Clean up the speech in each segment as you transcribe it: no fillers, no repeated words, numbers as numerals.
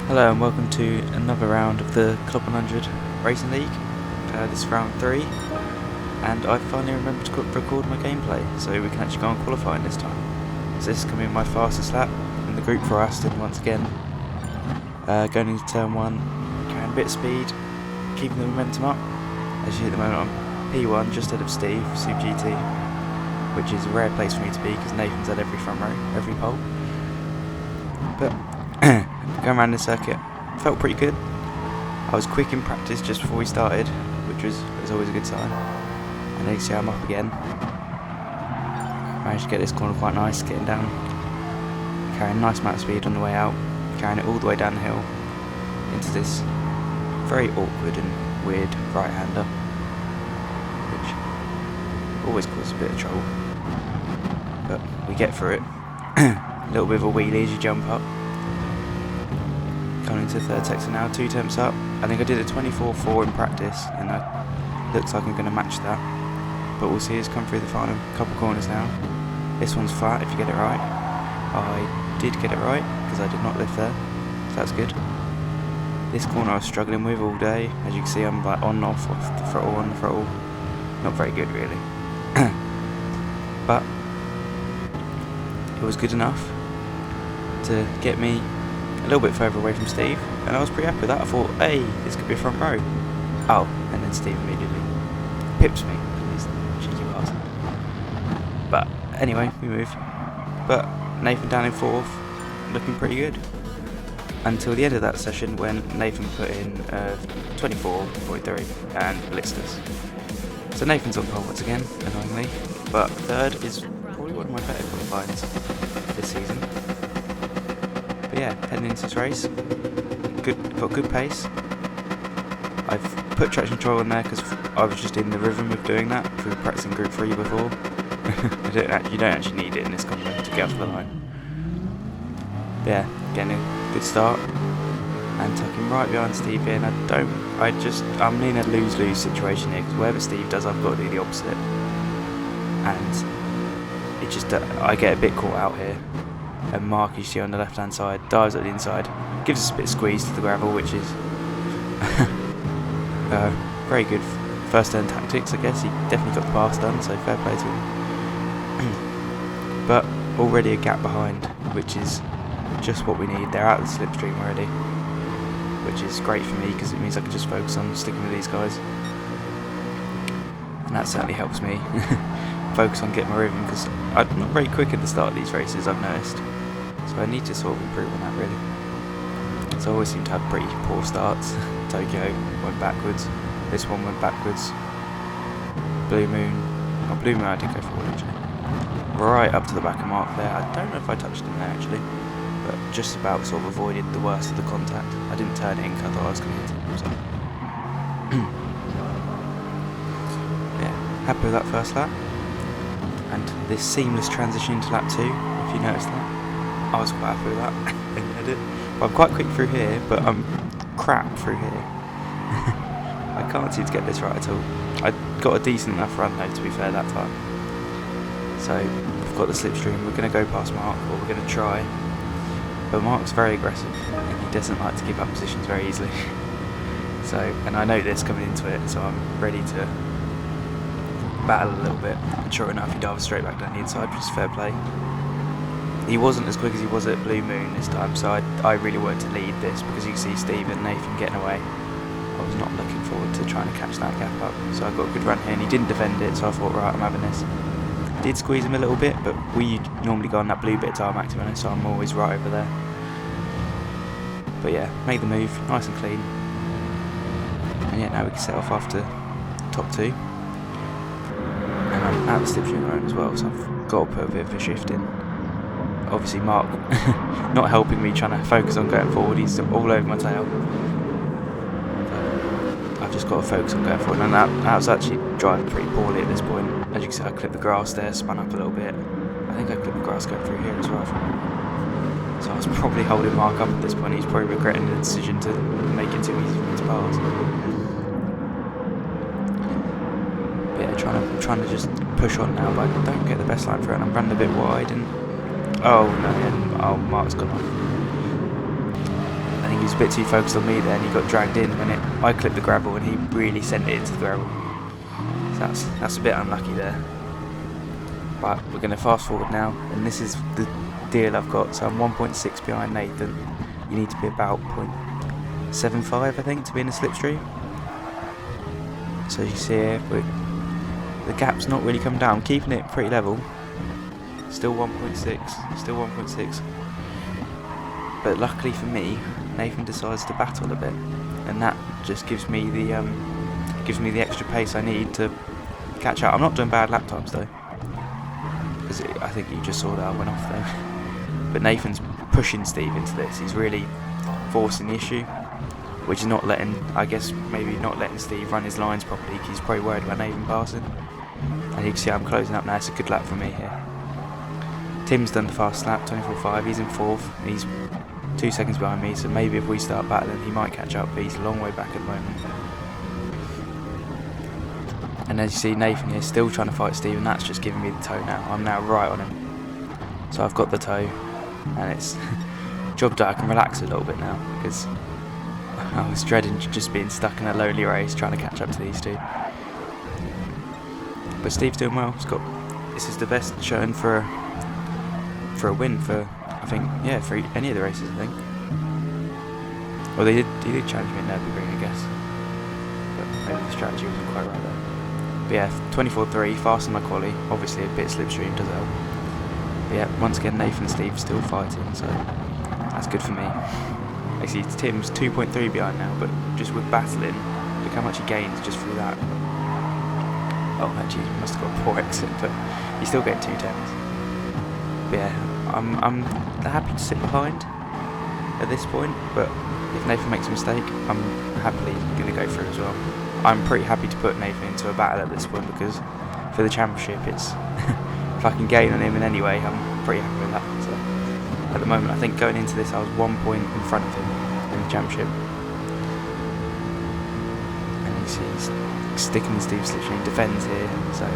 Hello and welcome to another round of the Club 100 Racing League. This is round 3 and I finally remembered to record my gameplay so we can actually go on qualifying this time. So this is going to be my fastest lap in the group for Aston once again. Going into turn 1, carrying a bit of speed, keeping the momentum up. As you see at the moment I'm P1 just ahead of Steve, Super GT, which is a rare place for me to be because Nathan's at every front row, every pole. But going around the circuit felt pretty good. I was quick in practice just before we started, which was always a good sign. And then you see I'm up again. Managed to get this corner quite nice, getting down, carrying a nice amount of speed on the way out, carrying it all the way down the hill into this very awkward and weird right-hander, which always causes a bit of trouble. But we get through it. A little bit of a wheelie as you jump up. Coming into third sector now, 2 temps up. I think I did a 24.4 in practice, and that looks like I'm going to match that. But we'll see as come through the final couple corners now. This one's flat if you get it right. I did get it right, because I did not lift there, so that's good. This corner I was struggling with all day. As you can see, I'm like on, off the throttle, on the throttle. Not very good really. But it was good enough to get me a little bit further away from Steve, and I was pretty happy with that. I thought, hey, this could be a front row. Oh, and then Steve immediately pips me. He's cheeky bastard. But anyway, we move. But Nathan down in 4th, looking pretty good. Until the end of that session when Nathan put in 24.3 and blisters. So Nathan's on pole once again, annoyingly. But 3rd is probably one of my better qualifiers this season. But yeah, heading into this race, got good pace. I've put traction control in there because I was just in the rhythm of doing that through practicing Group 3 before. You don't actually need it in this combo to get off the line. But yeah, getting a good start and tucking right behind Steve here. And I'm in a lose-lose situation here because whatever Steve does, I've got to do the opposite. And it just I get a bit caught out here. And Mark, you see on the left hand side, dives at the inside, gives us a bit of squeeze to the gravel, which is very good first turn tactics, I guess. He definitely got the pass done, so fair play to him. But already a gap behind, which is just what we need. They're out of the slipstream already, which is great for me because it means I can just focus on sticking with these guys. And that certainly helps me focus on getting my rhythm because I'm not very quick at the start of these races, I've noticed. So I need to sort of improve on that really. So I always seem to have pretty poor starts. Tokyo went backwards. This one went backwards. Blue Moon. Oh, Blue Moon I did go forward actually. Right up to the back of Mark there. I don't know if I touched him there actually. But just about sort of avoided the worst of the contact. I didn't turn in because I thought I was going to hit him. So. Yeah, happy with that first lap. And this seamless transition into lap 2, if you noticed that. I was quite happy with that. But I'm quite quick through here, but I'm crap through here. I can't seem to get this right at all. I got a decent enough run though, to be fair, that time. So we've got the slipstream, we're going to go past Mark, or we're going to try. But Mark's very aggressive, and he doesn't like to give up positions very easily. So, and I know this coming into it, so I'm ready to battle a little bit. And sure enough, he dives straight back down the inside, which is fair play. He wasn't as quick as he was at Blue Moon this time, so I really wanted to lead this because you can see Steve and Nathan getting away. I was not looking forward to trying to catch that gap up, so I got a good run here and he didn't defend it, so I thought, right, I'm having this. Did squeeze him a little bit, but we normally go on that blue bit of tarmac to be honest, so I'm always right over there. But yeah, made the move, nice and clean. And yeah, now we can set off after top 2. And I'm out of the slipstream zone as well, so I've got to put a bit of a shift in. Obviously Mark not helping me trying to focus on going forward, he's all over my tail. But I've just got to focus on going forward, and I was actually driving pretty poorly at this point. As you can see, I clipped the grass there, spun up a little bit. I think I clipped the grass going through here as well. So I was probably holding Mark up at this point, he's probably regretting the decision to make it too easy for me to pass. But yeah, trying to just push on now, but I don't get the best line for it, and I'm running a bit wide, and oh no, Mark's gone off. I think he was a bit too focused on me there, and he got dragged in when I clipped the gravel, and he really sent it into the gravel. So that's a bit unlucky there. But we're going to fast forward now, and this is the deal I've got. So I'm 1.6 behind Nathan. You need to be about 0.75, I think, to be in a slipstream. So you see here, the gap's not really come down, keeping it pretty level. Still 1.6, still 1.6. But luckily for me, Nathan decides to battle a bit, and that just gives me the extra pace I need to catch up. I'm not doing bad lap times though, because I think you just saw that I went off there. But Nathan's pushing Steve into this. He's really forcing the issue, which is not letting, I guess, maybe not letting Steve run his lines properly, because he's probably worried about Nathan passing. And you can see I'm closing up now. It's a good lap for me here. Tim's done the fast lap, 24.5. He's in 4th. He's 2 seconds behind me, so maybe if we start battling he might catch up, but he's a long way back at the moment. And as you see, Nathan here still trying to fight Steve, and that's just giving me the toe now. I'm now right on him. So I've got the toe, and it's job done. I can relax a little bit now, because I was dreading just being stuck in a lonely race trying to catch up to these two. But Steve's doing well. This is the best showing for a win for, I think, yeah, for any of the races, I think. Well, he did challenge me in Nürburgring, I guess, but maybe the strategy wasn't quite right there. But yeah, 24.3, faster than my quali. Obviously a bit slipstream does help. But yeah, once again Nathan and Steve still fighting, so that's good for me. I see Tim's 2.3 behind now, but just with battling, look how much he gains just through that. Oh, actually, he must have got a poor exit, but he's still getting 2 tenths. But yeah, I'm happy to sit behind at this point, but if Nathan makes a mistake, I'm happily going to go through as well. I'm pretty happy to put Nathan into a battle at this point, because for the championship, it's if I can gain on him in any way, I'm pretty happy with that. So at the moment, I think going into this, I was 1 point in front of him in the championship. And you see he's sticking with Steve's slipstream, defends here, so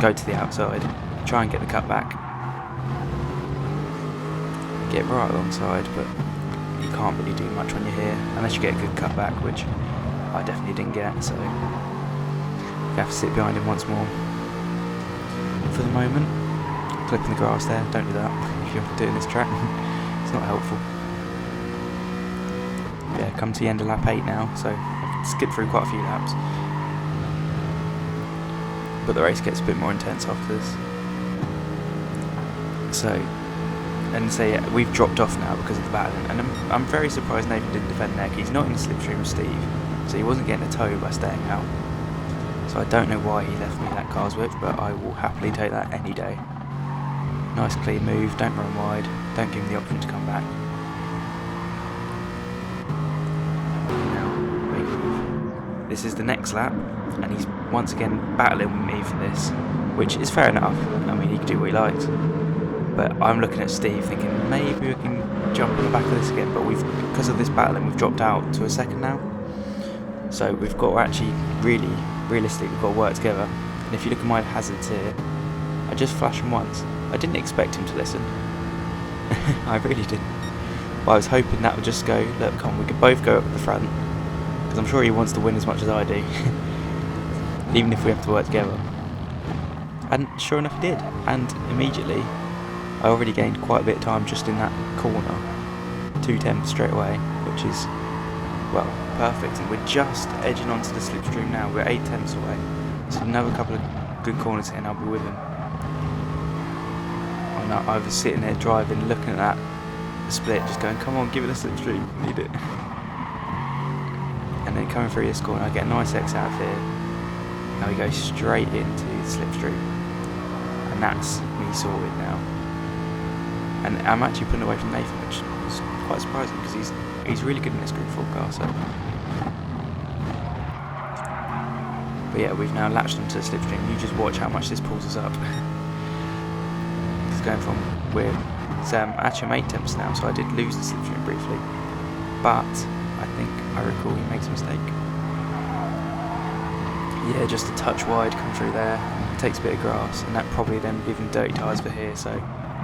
go to the outside, try and get the cut back. Get right alongside, but you can't really do much when you're here, unless you get a good cut back, which I definitely didn't get, so you have to sit behind him once more. For the moment, clipping the grass there, don't do that if you're doing this track, it's not helpful. Yeah, come to the end of lap 8 now, so I've skipped through quite a few laps. But the race gets a bit more intense after this. So, and say yeah, we've dropped off now because of the battling, and I'm very surprised Nathan didn't defend there. He's not in the slipstream with Steve, so he wasn't getting a tow by staying out. So I don't know why he left me that car's width, but I will happily take that any day. Nice clean move, don't run wide, don't give him the option to come back. Now, this is the next lap, and he's once again battling with me for this, which is fair enough. I mean, he can do what he likes. But I'm looking at Steve thinking maybe we can jump on the back of this again, but because of this battling, we've dropped out to a second now. So we've got to actually realistically, we've got to work together. And if you look at my hazards here, I just flashed him once. I didn't expect him to listen. I really didn't. But I was hoping that would just go, look, come on, we could both go up at the front, because I'm sure he wants to win as much as I do, even if we have to work together. And sure enough, he did. And immediately, I already gained quite a bit of time just in that corner. 2 tenths straight away, which is, well, perfect. And we're just edging onto the slipstream now. We're 8 tenths away. So another couple of good corners here and I'll be with him. And I was sitting there driving, looking at that split, just going, come on, give it a slipstream, need it. And then coming through this corner, I get a nice exit out of here. Now we go straight into the slipstream. And that's me sorted now. And I'm actually putting away from Nathan, which is quite surprising because he's really good in this group 4 car. So, but yeah, we've now latched onto the slipstream. You just watch how much this pulls us up. It's going from actually I'm 8 tenths now, so I did lose the slipstream briefly. But I think I recall he makes a mistake. Yeah, just a touch wide, come through there. It takes a bit of grass, and that probably then gives him dirty tyres for here. So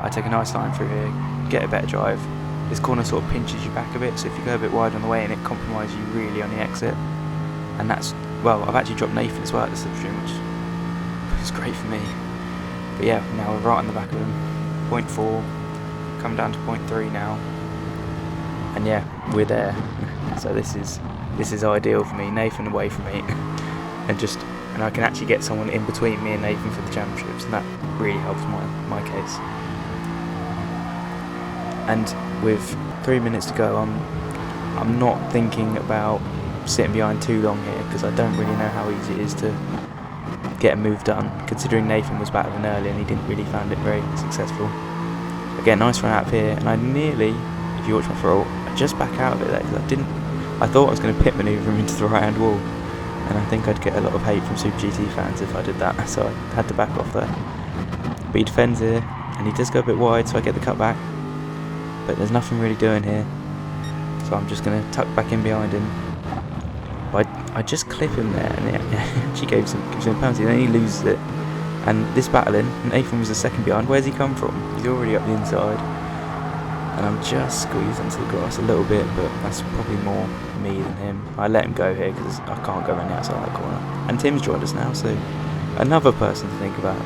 I take a nice line through here, get a better drive, this corner sort of pinches you back a bit, so if you go a bit wide on the way in, it compromises you really on the exit. And that's, well, I've actually dropped Nathan as well at the slipstream, which is great for me. But yeah, now we're right on the back of him. 0.4, come down to 0.3 now. And yeah, we're there. So this is ideal for me. Nathan away from me, and I can actually get someone in between me and Nathan for the championships, and that really helps my case. And with 3 minutes to go, I'm not thinking about sitting behind too long here, because I don't really know how easy it is to get a move done, considering Nathan was battling early and he didn't really find it very successful. Again, nice run out of here, and I nearly, if you watch my throw, I just back out of it there, because I thought I was going to pit manoeuvre him into the right hand wall, and I think I'd get a lot of hate from Super GT fans if I did that, so I had to back off there. But he defends here, and he does go a bit wide, so I get the cut back. But there's nothing really doing here, so I'm just going to tuck back in behind him. But I just clip him there, and it actually gives him a penalty, then he loses it. And this battling, Nathan was the second behind. Where's he come from? He's already up the inside, and I'm just squeezed onto the grass a little bit, but that's probably more me than him. I let him go here because I can't go around the outside of that corner. And Tim's joined us now, so another person to think about.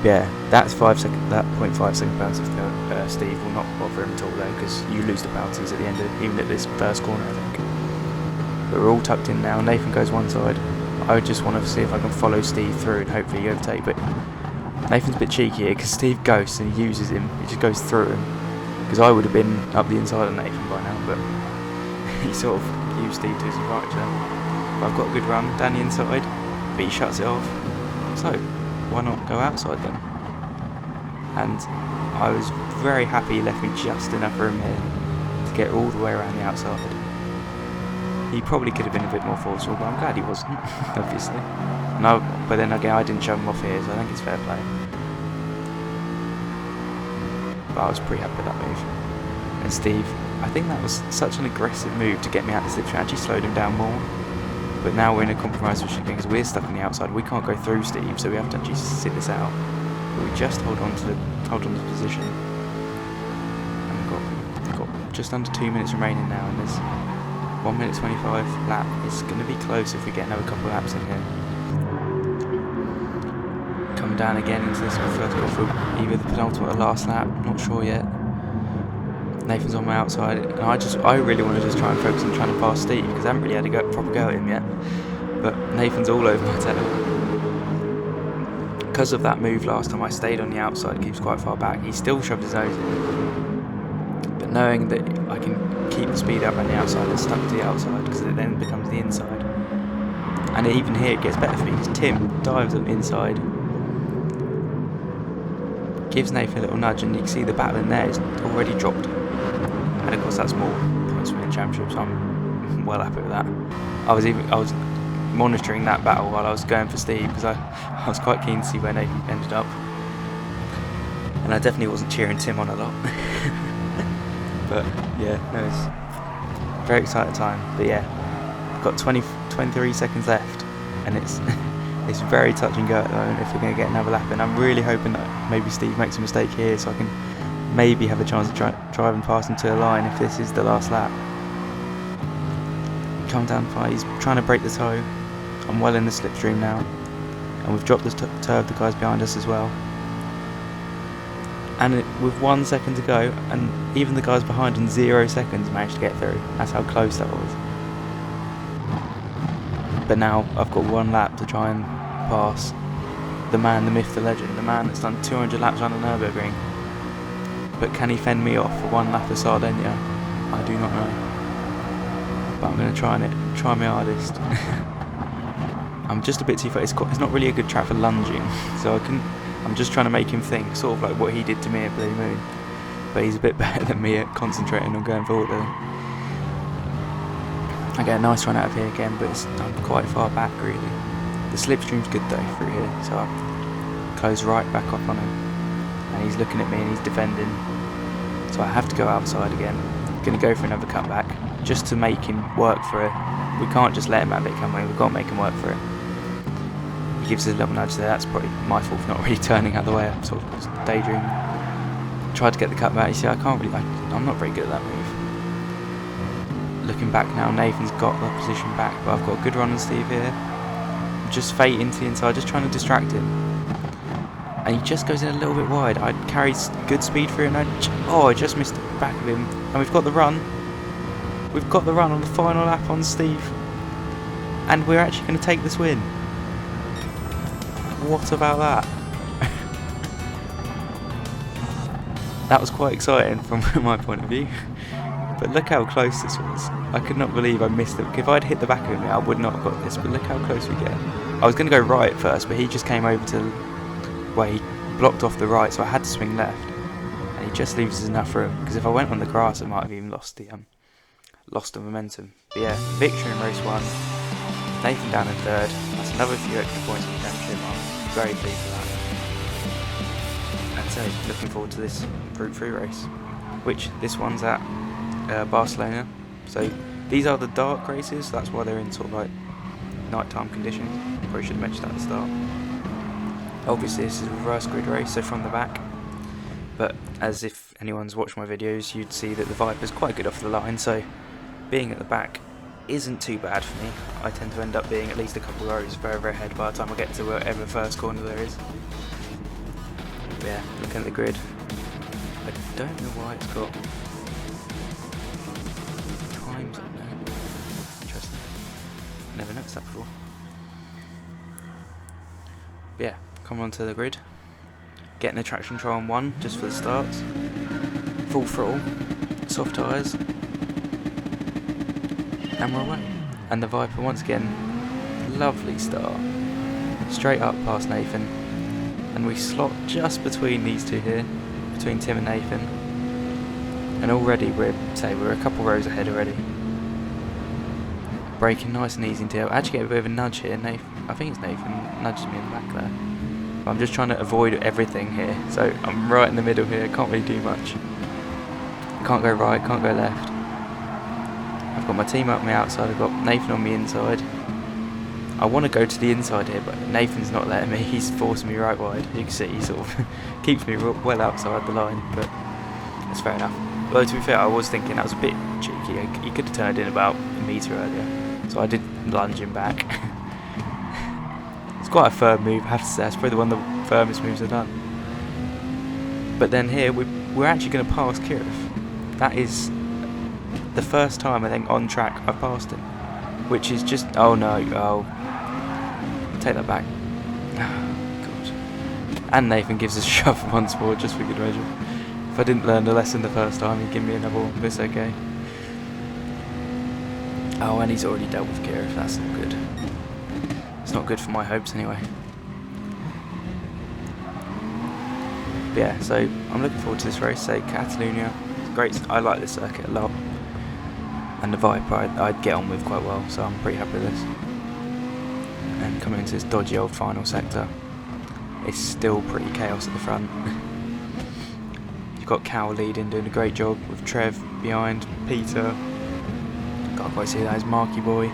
Yeah, that's 5 second. That 0.5 second penalty for Steve will not bother him at all though, because you lose the penalties at the end of even at this first corner, I think. But we're all tucked in now. Nathan goes one side. I just want to see if I can follow Steve through and hopefully overtake. But Nathan's a bit cheeky here because Steve ghosts and he uses him. He just goes through him. Because I would have been up the inside of Nathan by now, but he sort of used Steve to his advantage there. But I've got a good run down the inside, but he shuts it off. So why not go outside then? And I was very happy he left me just enough room here to get all the way around the outside. He probably could have been a bit more forceful, but I'm glad he wasn't, obviously. But then again, I didn't shove him off here, so I think it's fair play. But I was pretty happy with that move. And Steve, I think that was such an aggressive move to get me out of the slipstream, actually slowed him down more. But now we're in a compromise position because we're stuck on the outside. We can't go through Steve, so we have to actually sit this out. But we just hold on to the position. And we've got just under 2 minutes remaining now, and there's 1 minute 25 lap. It's going to be close if we get another couple of laps in here. Come down again into this first goal for either the penultimate or last lap, not sure yet. Nathan's on my outside, and I really want to just try and focus on trying to pass Steve because I haven't really had a proper go at him yet. But Nathan's all over my tail. Because of that move last time, I stayed on the outside, keeps quite far back. He still shoved his nose in. But knowing that I can keep the speed up on the outside and stuck to the outside because it then becomes the inside. And even here it gets better for me because Tim dives on the inside, gives Nathan a little nudge, and you can see the battle in there is already dropped. And of course that's more points for the championship, so I'm well happy with that. I was monitoring that battle while I was going for Steve because I was quite keen to see where Nathan ended up. And I definitely wasn't cheering Tim on a lot. But yeah, no, it's a very exciting time. But yeah, I've got 23 seconds left, and it's very touch and go at the moment if we're going to get another lap in. I'm really hoping that maybe Steve makes a mistake here so I can maybe have a chance to drive and pass him to the line if this is the last lap. Come down far, he's trying to break the toe. I'm well in the slipstream now, and we've dropped the toe of the guys behind us as well. And with 1 second to go, and even the guys behind in 0 seconds managed to get through. That's how close that was. But now I've got 1 lap to try and pass the man, the myth, the legend, the man that's done 200 laps around the Nürburgring. But can he fend me off for 1 lap of Sardinia? I do not know. But I'm going to try my hardest. I'm just a bit too far. It's not really a good track for lunging, so I'm just trying to make him think, sort of like what he did to me at Blue Moon. But he's a bit better than me at concentrating on going forward though. I get a nice run out of here again, but I'm quite far back really. The slipstream's good though through here, so I close right back up on him. And he's looking at me and he's defending. So I have to go outside again. I'm going to go for another cutback, just to make him work for it. We can't just let him have it, can we? We've got to make him work for it. He gives us a little nudge there. That's probably my fault for not really turning out of the way. I'm sort of daydreaming. tried to get the cutback. You see, I can't really. I'm not very good at that move. Looking back now, Nathan's got the position back, but I've got a good run on Steve here. Just fade into the inside, just trying to distract him. And he just goes in a little bit wide. I carry good speed through, and I just missed the back of him. And we've got the run. We've got the run on the final lap on Steve. And we're actually going to take this win. What about that? That was quite exciting from my point of view. But look how close this was. I could not believe I missed it. If I'd hit the back of him, I would not have got this. But look how close we get. I was going to go right first, but he just came over to where he blocked off the right, so I had to swing left. And he just leaves us enough room. Because if I went on the grass, I might have even lost the momentum. But yeah, victory in race 1. Nathan down in 3rd. That's another few extra points in the championship. I'm very pleased with that. And so, looking forward to this Group 3 race, which this one's at Barcelona. So these are the dark races, so that's why they're in sort of like nighttime conditions. Probably should have mentioned that at the start. Obviously this is a reverse grid race, so from the back. But as if anyone's watched my videos, you'd see that the Viper's quite good off the line, so being at the back isn't too bad for me. I tend to end up being at least a couple of rows further ahead by the time I get to whatever first corner there is. But yeah, looking at the grid, I don't know why it's got times up there. Interesting. Never noticed that before. But yeah, come onto the grid. Getting a traction control on 1 just for the starts. Full throttle, soft tyres, and we're away. And the Viper once again, lovely start. Straight up past Nathan. And we slot just between these two here, between Tim and Nathan. And already we're a couple rows ahead already. Braking nice and easy into it. I actually get a bit of a nudge here. I think it's Nathan nudges me in the back there. But I'm just trying to avoid everything here. So I'm right in the middle here, can't really do much. Can't go right, can't go left. I've got my team up on the outside, I've got Nathan on the inside. I want to go to the inside here, but Nathan's not letting me. He's forcing me right wide. You can see he sort of keeps me well outside the line, but that's fair enough. Although to be fair, I was thinking that was a bit cheeky. He could have turned in about a metre earlier, so I did lunge him back. It's quite a firm move, I have to say. It's probably one of the firmest moves I've done. But then here, we're actually going to pass Kirov. That is the first time, I think, on track I've passed him. Which is just... oh no, take that back. God. And Nathan gives us a shove once more, just for good measure. If I didn't learn the lesson the first time, he'd give me another one, but it's okay. Oh, and he's already dealt with Kirov, that's not good. It's not good for my hopes anyway. But yeah, so I'm looking forward to this race. Say Catalonia, it's great. I like this circuit a lot, and the Viper I'd get on with quite well, so I'm pretty happy with this. And coming into this dodgy old final sector, it's still pretty chaos at the front. You've got Cal leading, doing a great job, with Trev behind, Peter, can't quite see that, is Marky Boy,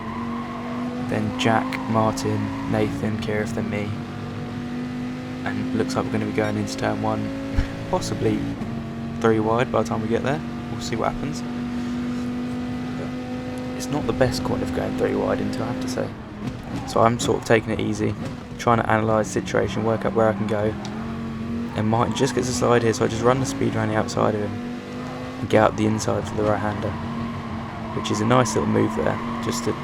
then Jack, Martin, Nathan, Kirov, then me. And looks like we're going to be going into turn 1, possibly 3 wide by the time we get there. We'll see what happens. But it's not the best corner of going 3 wide into, I have to say. So I'm sort of taking it easy, trying to analyse the situation, work out where I can go. And Martin just gets a slide here, so I just run the speed around the outside of him and get out the inside for the right-hander, which is a nice little move there, just to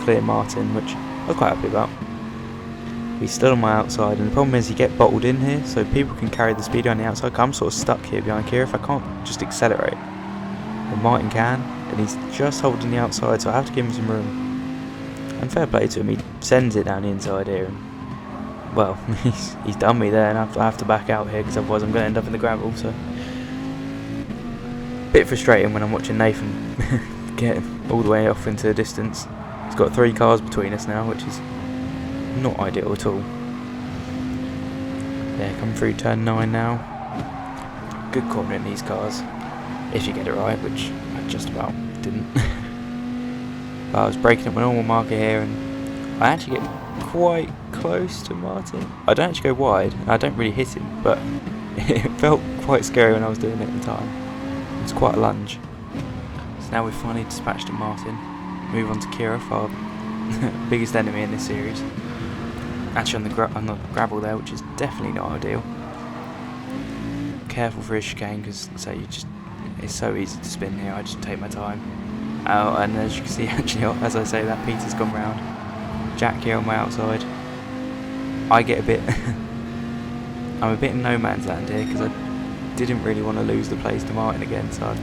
clear Martin, which I was quite happy about. He's still on my outside, and the problem is you get bottled in here, so people can carry the speed on the outside. I'm sort of stuck here behind Kirov. I can't just accelerate, and Martin can, and he's just holding the outside, so I have to give him some room. And fair play to him, he sends it down the inside here, and well, he's done me there, and I have to back out here, because otherwise I'm going to end up in the gravel. So bit frustrating when I'm watching Nathan get all the way off into the distance. He's got 3 cars between us now, which is not ideal at all. Yeah, come through turn 9 now. Good corner in these cars, if you get it right, which I just about didn't. But I was braking at my normal marker here, and I actually get quite close to Martin. I don't actually go wide, and I don't really hit him, but It felt quite scary when I was doing it at the time. It was quite a lunge. So now we've finally dispatched a Martin. Move on to Kirov, our biggest enemy in this series. Actually on the gravel there, which is definitely not ideal. Careful for his chicane, because it's so easy to spin here. I just take my time. And as you can see, actually, as I say that, Peter's gone round. Jack here on my outside. I get a bit I'm a bit in no man's land here, because I didn't really want to lose the place to Martin again, so I was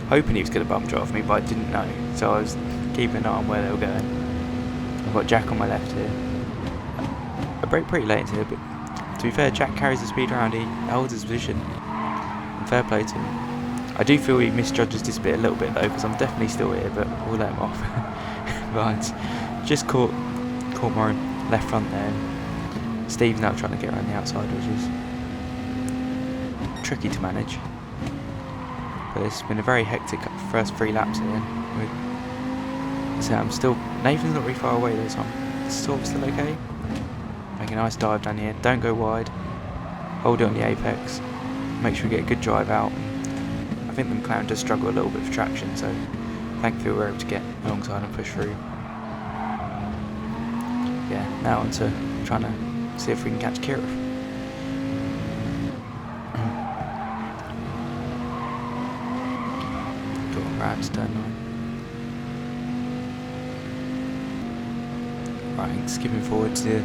hoping he was going to bump off me, but I didn't know, so I was keeping an eye on where they were going. I've got Jack on my left here. I brake pretty late into here, but to be fair, Jack carries the speed around, he holds his position, and fair play to him. I do feel he misjudges this bit a little bit though, because I'm definitely still here, but we'll let him off. Right, just caught my left front there. Steve's now trying to get around the outside, which is tricky to manage. But it's been a very hectic first 3 laps here. So I'm still... Nathan's not really far away though, so I'm sort of still okay. Make a nice dive down here. Don't go wide. Hold it on the apex. Make sure we get a good drive out. I think the McLaren does struggle a little bit for traction, so thankfully we're able to get alongside and push through. Yeah, now on to trying to see if we can catch Kirov. Go on, right to turn 9. Right, skipping forward to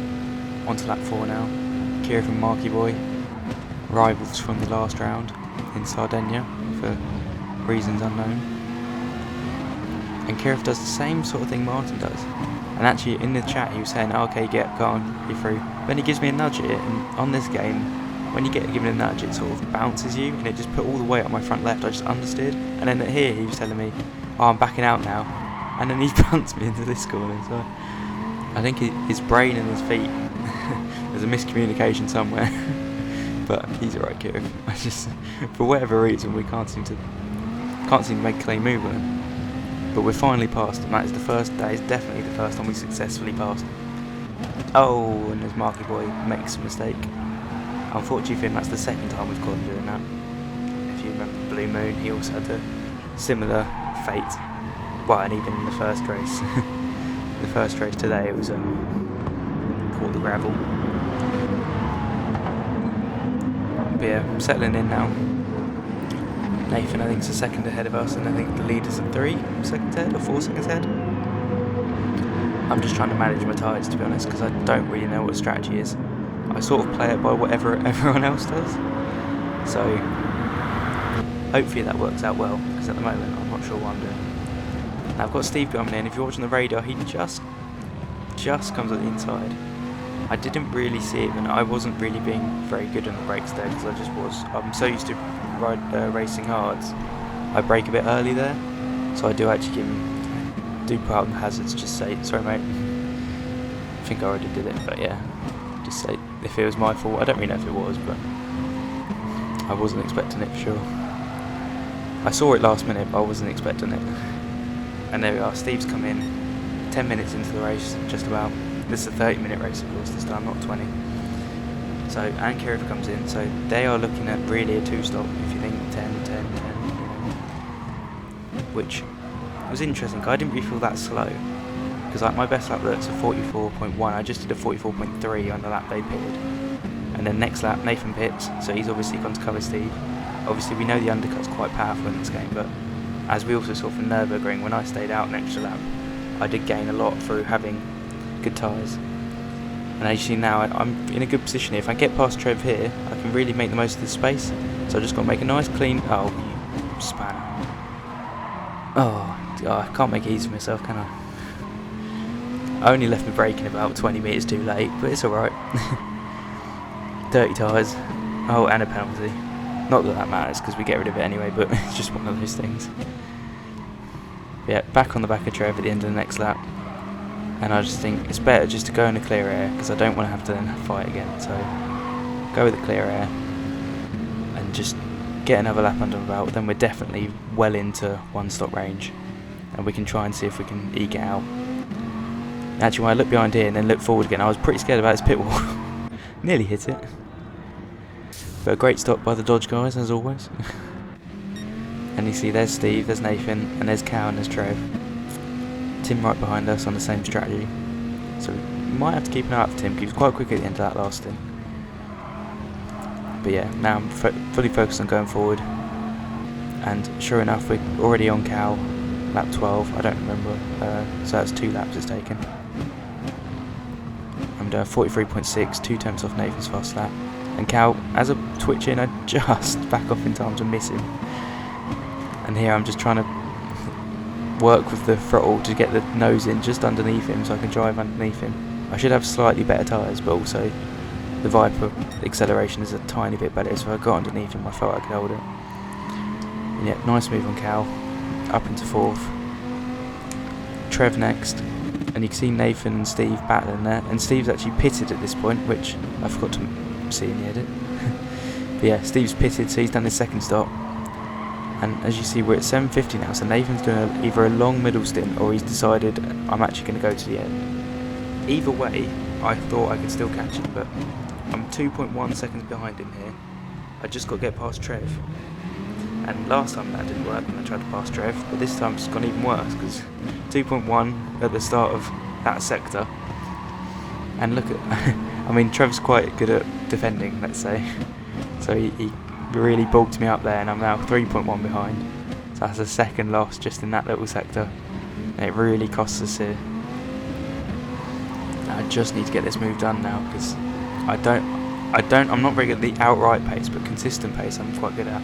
onto lap 4 now. Kirov and Marky Boy, rivals from the last round in Sardinia for reasons unknown. And Kirov does the same sort of thing Martin does. And actually in the chat he was saying, oh, okay, go on, you're through. Then he gives me a nudge here, and on this game, when you get given a nudge, it sort of bounces you, and it just put all the weight on my front left. I just understeered. And then here he was telling me, oh, I'm backing out now. And then he bounced me into this corner. So I think his brain and his feet, there's a miscommunication somewhere. But he's alright, Kirov. I just, for whatever reason, we can't seem to make a clean move on him. But we're finally past him. That is definitely the first time we successfully passed him. Oh, and as Marky Boy makes a mistake. Unfortunately for him, that's the second time we've caught him doing that. If you remember Blue Moon, he also had a similar fate. Well, and even in the first race. The first race today, it was caught the gravel. But yeah, settling in now. Nathan, I think, is a second ahead of us, and I think the leader's at 3 seconds ahead or 4 seconds ahead. I'm just trying to manage my tyres, to be honest, because I don't really know what the strategy is. I sort of play it by whatever everyone else does. So hopefully that works out well, because at the moment I'm not sure what I'm doing. Now I've got Steve coming in. If you're watching the radar, he just comes at the inside. I didn't really see it, and I wasn't really being very good on the brakes there, because I just was. I'm so used to racing hards. I brake a bit early there, so I do actually do put out the hazards. Just say, sorry mate. I think I already did it, but yeah, just say if it was my fault. I don't really know if it was, but I wasn't expecting it for sure. I saw it last minute, but I wasn't expecting it. And there we are. Steve's come in 10 minutes into the race, just about. This is a 30-minute race, of course, this time, not 20. So, and Kirov comes in, so they are looking at really a 2-stop, if you think 10, 10, 10, which was interesting, because I didn't really feel that slow, because like my best lap looks a 44.1, I just did a 44.3 on the lap they pitted, and then next lap Nathan pits, so he's obviously gone to cover Steve. Obviously we know the undercut's quite powerful in this game, but as we also saw from Nürburgring, when I stayed out an extra lap, I did gain a lot through having good tyres. And as you see now, I'm in a good position here. If I get past Trev here, I can really make the most of this space. So I just got to make a nice clean... Oh, you spanner. Oh, I can't make it easy for myself, can I? I only left my braking about 20 metres too late, but it's alright. Dirty tyres. Oh, and a penalty. Not that that matters, because we get rid of it anyway, but it's just one of those things. Yeah, back on the back of Trev at the end of the next lap. And I just think it's better just to go in a clear air, because I don't want to have to then fight again. So go with the clear air and just get another lap under the belt. Then we're definitely well into 1-stop range, and we can try and see if we can eke it out. Actually, when I look behind here and then look forward again, I was pretty scared about this pit wall. Nearly hit it. But a great stop by the Dodge guys, as always. And you see there's Steve, there's Nathan, and there's Cal and there's Trev. Tim right behind us on the same strategy. So we might have to keep an eye out for Tim, because he was quite quick at the end of that last stint. But yeah, now I'm fully focused on going forward. And sure enough, we're already on Cal, lap 12, I don't remember, so that's 2 laps it's taken. I'm doing 43.6, 2 tenths off Nathan's fast lap. And Cal, as a twitch in, I just back off in time to miss him. And here I'm just trying to work with the throttle to get the nose in just underneath him so I can drive underneath him. I should have slightly better tyres, but also the Viper acceleration is a tiny bit better, so if I got underneath him I felt I could hold it. And yeah, nice move on Cal, up into 4th. Trev next, and you can see Nathan and Steve battling there, and Steve's actually pitted at this point, which I forgot to see in the edit. But yeah, Steve's pitted, so he's done his second stop. And as you see, we're at 7:50 now, so Nathan's doing either a long middle stint or he's decided I'm actually going to go to the end. Either way, I thought I could still catch him, but I'm 2.1 seconds behind him here. I just got to get past Trev. And last time that didn't work when I tried to pass Trev, but this time it's gone even worse, because 2.1 at the start of that sector. And look at, I mean, Trev's quite good at defending, let's say. So he really bulked me up there, and I'm now 3.1 behind. So that's a second loss just in that little sector. And it really costs us here. I just need to get this move done now, because I'm not very good at the outright pace, but consistent pace I'm quite good at.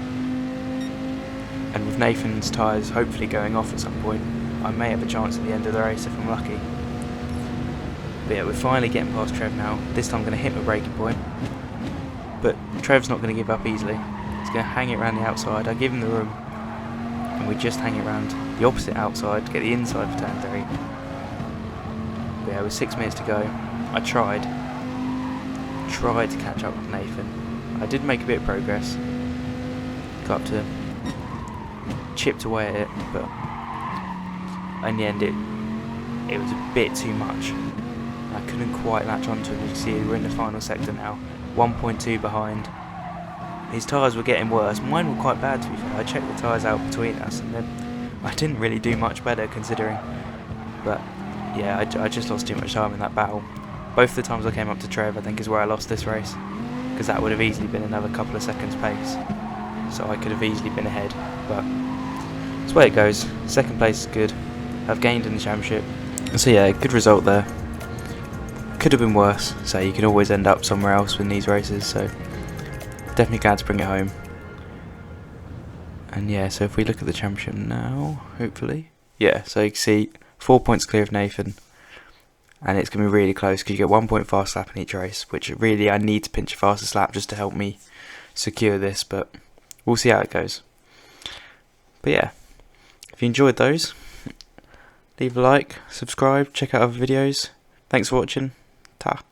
And with Nathan's tyres hopefully going off at some point, I may have a chance at the end of the race if I'm lucky. But yeah, we're finally getting past Trev now. This time I'm going to hit my braking point. But Trev's not going to give up easily. He's going to hang it around the outside. I give him the room. And we just hang it around the opposite outside to get the inside for turn 3. But yeah, with 6 minutes to go, I tried to catch up with Nathan. I did make a bit of progress. Got up to chipped away at it, but in the end it was a bit too much. I couldn't quite latch onto him. You see, we're in the final sector now, 1.2 behind. His tyres were getting worse. Mine were quite bad, to be fair. I checked the tyres out between us, and then I didn't really do much better considering. But yeah, I just lost too much time in that battle. Both the times I came up to Trev, I think, is where I lost this race, because that would have easily been another couple of seconds pace. So I could have easily been ahead, but that's the way it goes. Second place is good. I've gained in the championship. So yeah, good result there. Could have been worse, so you can always end up somewhere else in these races, so definitely glad to bring it home. And yeah, so if we look at the championship now, hopefully. Yeah, so you can see 4 points clear of Nathan. And it's going to be really close, because you get 1 point fast lap in each race, which really I need to pinch a fastest lap just to help me secure this, but we'll see how it goes. But yeah, if you enjoyed those, leave a like, subscribe, check out other videos. Thanks for watching. Ta.